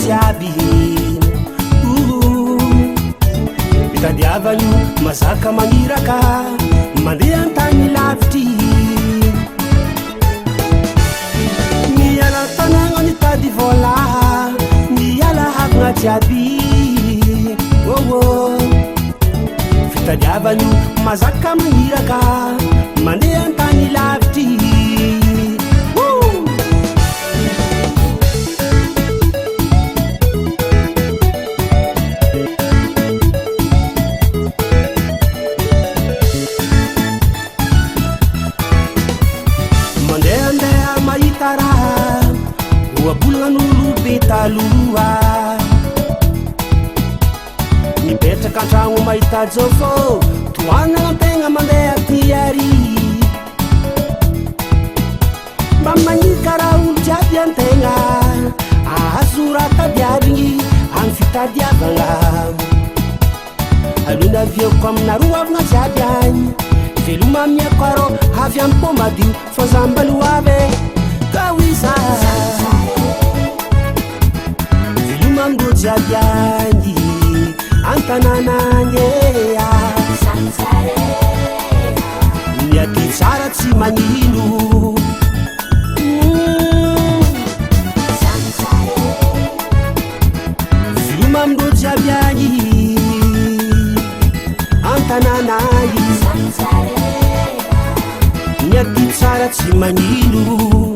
jiaby mitadiavany mazaka magniraka mandeha antany lavitry miala tanagna mitady vola miala havagna jiaby fitadiavany mazaka magniraka mandeha antany lavitry oabolagnanololo be taloa mipetraka antragno mahitady zao fô toanagna antegna mandeha ty ary mba magnino karaha olo jiaby antegna azo raha tadiavigny amy fitadiavagna alona avieko aminaro avagna jiaby agny veloma miako arô avy amy pô madio fô zambaloave kawiza vilumambo jiabyany antanananyea miaty tsara tsy magnino vilumambo jiabyany antananay miaty tsara tsy magnino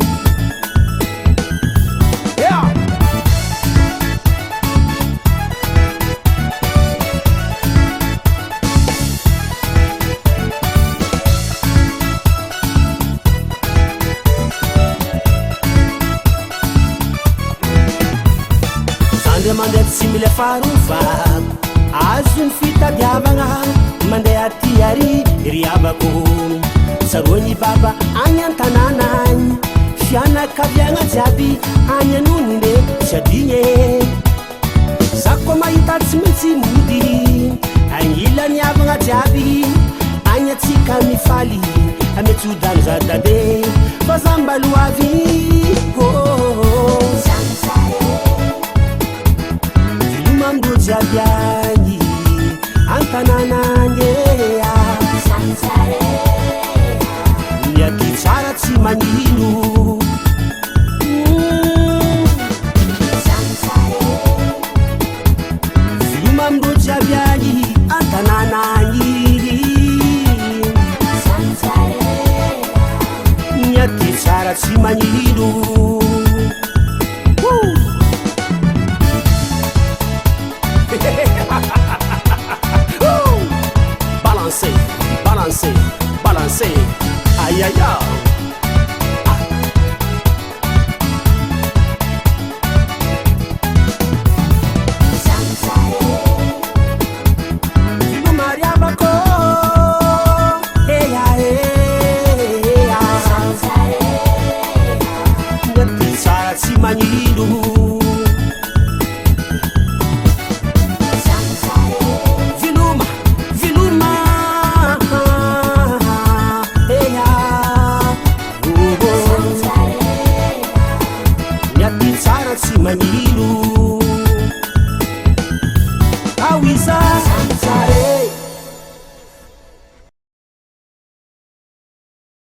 mandeha tsy mila farova azo ny fitadiavagna mandeha ty ary ry abako tsaroany baba agny antanàna agny fianakaviagna jiaby agny anony nde tsy adigny za koa mahita tsy maintsy mody agnilany avagna jiaby agny atsika mifaly ametsodano za dade fa zambaloavy mambo jiabyany antanananyea miaty tsara tsy magnino vilomambo jiabyany antananany miaty tsara tsy magnino balancez, balancez, balancez, aïe aïe aïe. Manido